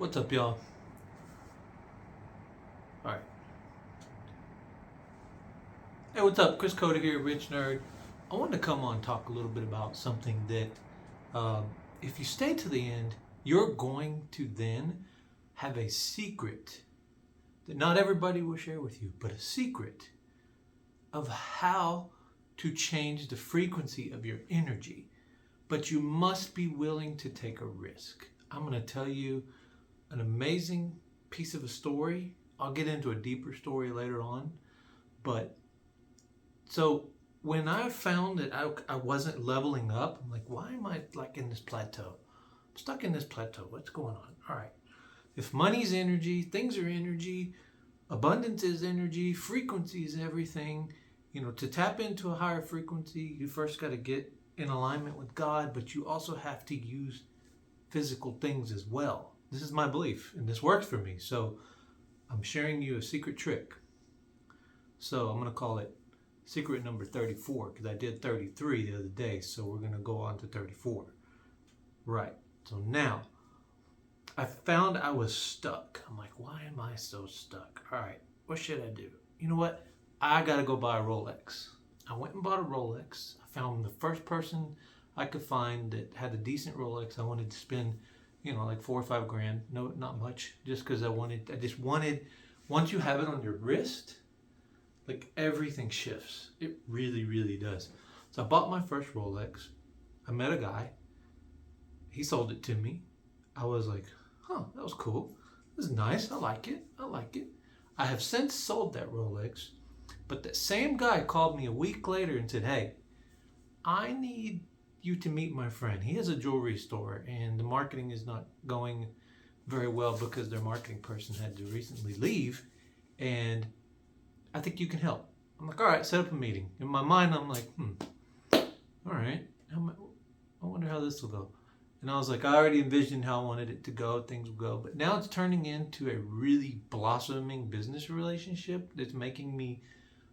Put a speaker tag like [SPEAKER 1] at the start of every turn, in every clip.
[SPEAKER 1] What's up, y'all? All right. Hey, what's up? Chris Coda here, Rich Nerd. I wanted to come on and talk a little bit about something that, if you stay to the end, you're going to then have a secret that not everybody will share with you, but a secret of how to change the frequency of your energy. But you must be willing to take a risk. I'm going to tell you an amazing piece of a story. I'll get into a deeper story later on. But so when I found that I wasn't leveling up, I'm like, why am I like in this plateau? I'm stuck in this plateau. What's going on? All right. If money's energy, things are energy, abundance is energy, frequency is everything. To tap into a higher frequency, you first got to get in alignment with God, but you also have to use physical things as well. This is my belief, and this works for me. So I'm sharing you a secret trick. So I'm going to call it secret number 34, because I did 33 the other day. So we're going to go on to 34. Right. So now I found I was stuck. I'm like, why am I so stuck? All right. What should I do? You know what? I got to go buy a Rolex. I went and bought a Rolex. I found the first person I could find that had a decent Rolex. I wanted to spend, like $4 or $5 grand. No, not much. Just because I just wanted, once you have it on your wrist, like everything shifts. It really, really does. So I bought my first Rolex. I met a guy. He sold it to me. I was like, that was cool. This is nice. I like it. I have since sold that Rolex. But that same guy called me a week later and said, hey, I need you to meet my friend. He has a jewelry store and the marketing is not going very well because their marketing person had to recently leave. And I think you can help. I'm like, all right, set up a meeting. In my mind, I'm like, all right. I wonder how this will go. And I was like, I already envisioned how I wanted it to go, things will go. But now it's turning into a really blossoming business relationship that's making me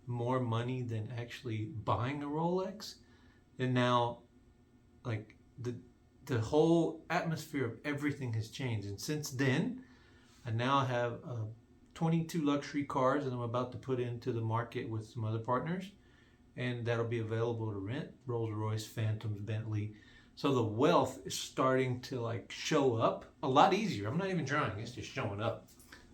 [SPEAKER 1] more money than actually buying a Rolex. And now, like, the whole atmosphere of everything has changed. And since then, I now have 22 luxury cars that I'm about to put into the market with some other partners. And that'll be available to rent. Rolls-Royce, Phantoms, Bentley. So the wealth is starting to show up a lot easier. I'm not even trying. It's just showing up.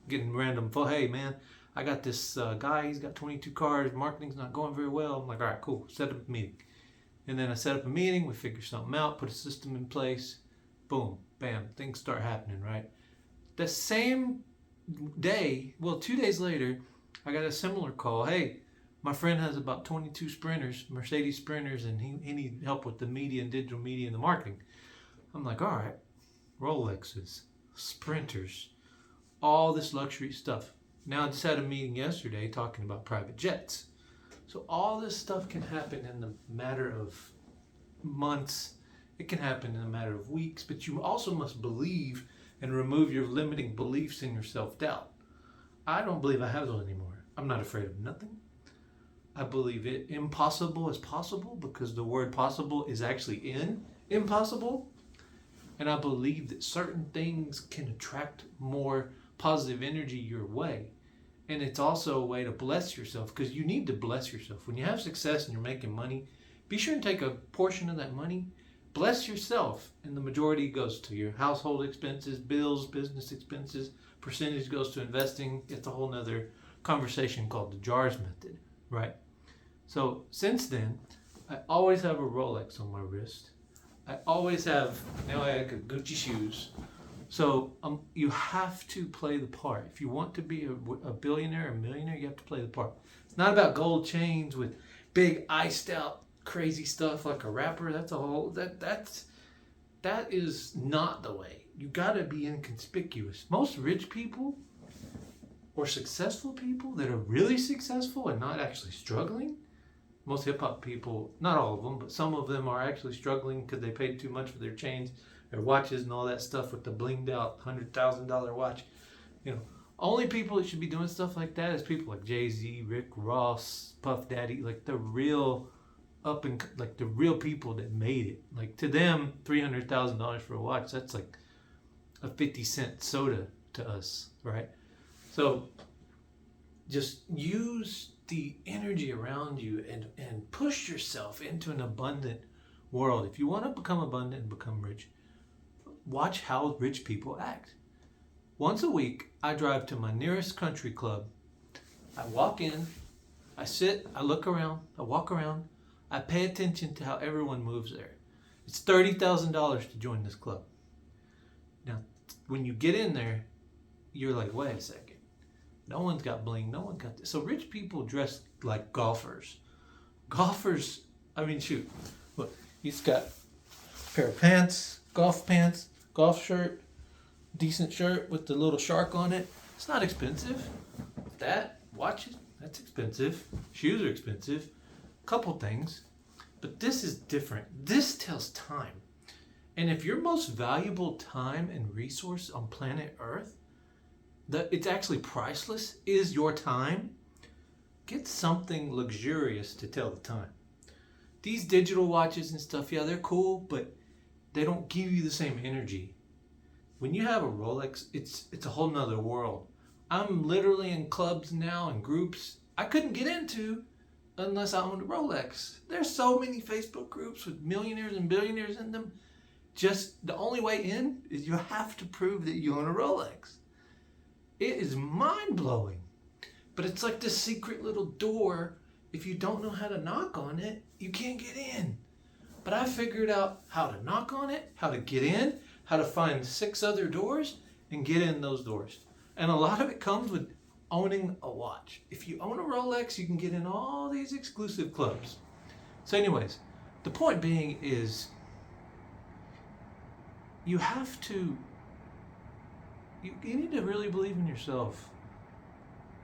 [SPEAKER 1] Getting random, hey man, I got this guy, he's got 22 cars, marketing's not going very well. I'm like, all right, cool, set up a meeting. And then I set up a meeting, we figure something out, put a system in place, boom, bam, things start happening, right? The same day, 2 days later, I got a similar call. Hey, my friend has about 22 Sprinters, Mercedes Sprinters, and he needs help with the media and digital media and the marketing. I'm like, all right, Rolexes, Sprinters, all this luxury stuff. Now I just had a meeting yesterday talking about private jets. So all this stuff can happen in the matter of months. It can happen in a matter of weeks, but you also must believe and remove your limiting beliefs and your self-doubt. I don't believe I have those anymore. I'm not afraid of nothing. I believe it impossible is possible because the word possible is actually in impossible. And I believe that certain things can attract more positive energy your way. And it's also a way to bless yourself because you need to bless yourself. When you have success and you're making money, be sure and take a portion of that money, bless yourself, and the majority goes to your household expenses, bills, business expenses, percentage goes to investing. It's a whole nother conversation called the JARS method, right? So since then, I always have a Rolex on my wrist. I always have, now I have Gucci shoes. So you have to play the part. If you want to be a billionaire or millionaire, you have to play the part. It's not about gold chains with big iced out crazy stuff like a rapper. That's a whole, that is not the way. You gotta be inconspicuous. Most rich people or successful people that are really successful and not actually struggling, most hip hop people, not all of them, but some of them are actually struggling because they paid too much for their chains, their watches and all that stuff with the blinged out $100,000 watch. Only people that should be doing stuff like that is people like Jay-Z, Rick Ross, Puff Daddy, like the real the real people that made it. Like to them, $300,000 for a watch, that's like a 50-cent soda to us, right? So just use the energy around you and push yourself into an abundant world. If you want to become abundant and become rich, watch how rich people act. Once a week, I drive to my nearest country club. I walk in, I sit, I look around, I walk around, I pay attention to how everyone moves there. It's $30,000 to join this club. Now, when you get in there, you're like, wait a second. No one's got bling, no one got this. So rich people dress like golfers. Golfers, I mean, shoot. Look, he's got a pair of pants, golf shirt, decent shirt with the little shark on it. It's not expensive. That, watch it, that's expensive. Shoes are expensive. Couple things. But this is different. This tells time. And if your most valuable time and resource on planet Earth, that it's actually priceless, is your time, get something luxurious to tell the time. These digital watches and stuff, yeah, they're cool, but they don't give you the same energy. When you have a Rolex, it's a whole nother world. I'm literally in clubs now and groups I couldn't get into unless I owned a Rolex. There's so many Facebook groups with millionaires and billionaires in them. Just the only way in is you have to prove that you own a Rolex. It is mind-blowing. But it's like this secret little door. If you don't know how to knock on it, you can't get in. But I figured out how to knock on it, how to get in, how to find 6 other doors and get in those doors. And a lot of it comes with owning a watch. If you own a Rolex, you can get in all these exclusive clubs. So anyways, the point being is you have to, you need to really believe in yourself.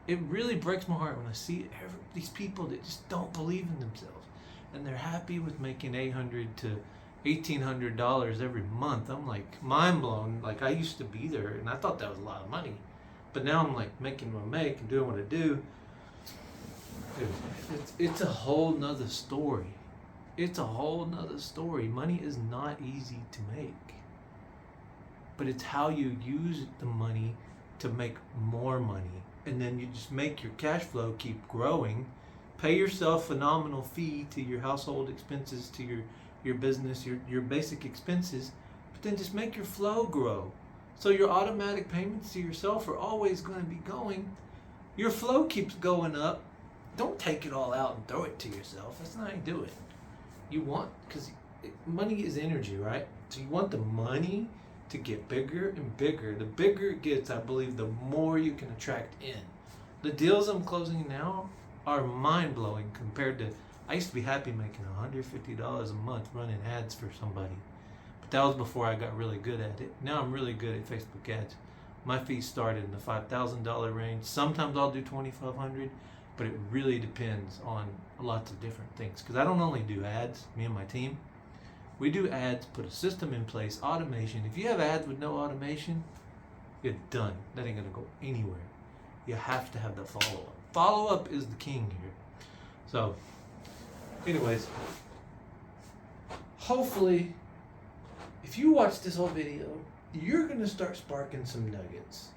[SPEAKER 1] It really breaks my heart when I see these people that just don't believe in themselves and they're happy with making $800 to $1,800 every month. I'm like mind blown. Like I used to be there and I thought that was a lot of money, but now I'm like making what I make and doing what I do. It's a whole nother story. It's a whole nother story. Money is not easy to make, but it's how you use the money to make more money. And then you just make your cash flow keep growing. Pay yourself a nominal fee to your household expenses, to your business, your basic expenses, but then just make your flow grow. So your automatic payments to yourself are always going to be going. Your flow keeps going up. Don't take it all out and throw it to yourself. That's not how you do it. You want, because money is energy, right? So you want the money to get bigger and bigger. The bigger it gets, I believe, the more you can attract in. The deals I'm closing now are mind-blowing compared to, I used to be happy making $150 a month running ads for somebody. But that was before I got really good at it. Now I'm really good at Facebook ads. My fees start in the $5,000 range. Sometimes I'll do $2,500, but it really depends on lots of different things. Because I don't only do ads, me and my team. We do ads, put a system in place, automation. If you have ads with no automation, you're done. That ain't gonna go anywhere. You have to have the follow-up. Follow-up is the king here. So, anyways, hopefully, if you watch this whole video, you're gonna start sparking some nuggets.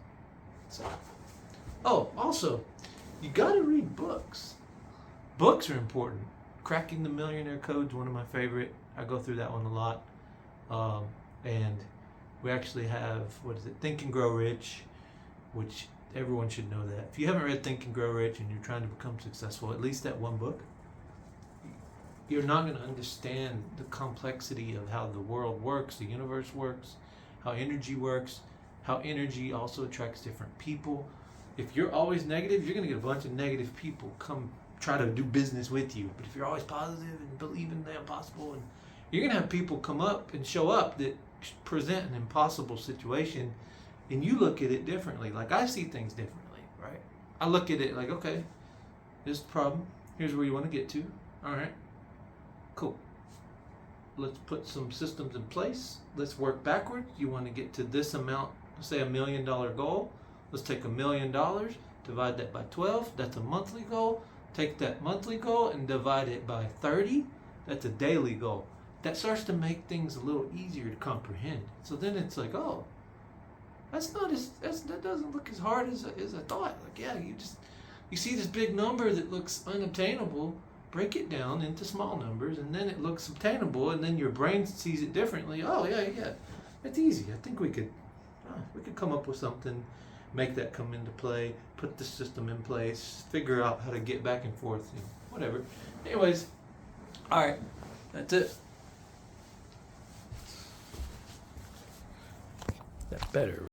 [SPEAKER 1] So, oh, also, you gotta read books. Books are important. Cracking the Millionaire Code is one of my favorite. I go through that one a lot. And we actually have, Think and Grow Rich, which everyone should know that. If you haven't read Think and Grow Rich and you're trying to become successful, at least that one book, you're not going to understand the complexity of how the world works, the universe works, how energy works, how energy also attracts different people. If you're always negative, you're going to get a bunch of negative people come try to do business with you. But if you're always positive and believe in the impossible, and you're going to have people come up and show up that present an impossible situation, and you look at it differently. Like I see things differently, right? I look at it like, okay, this is the problem. Here's where you want to get to. All right, cool. Let's put some systems in place. Let's work backwards. You want to get to this amount, say $1 million goal. Let's take $1 million, divide that by 12. That's a monthly goal. Take that monthly goal and divide it by 30. That's a daily goal. That starts to make things a little easier to comprehend. So then it's like, oh, that doesn't look as hard as I thought. Like, yeah, you see this big number that looks unobtainable, break it down into small numbers, and then it looks obtainable, and then your brain sees it differently. Oh yeah, it's easy. I think we could come up with something, make that come into play, put the system in place, figure out how to get back and forth, whatever. Anyways, all right, that's it. That better.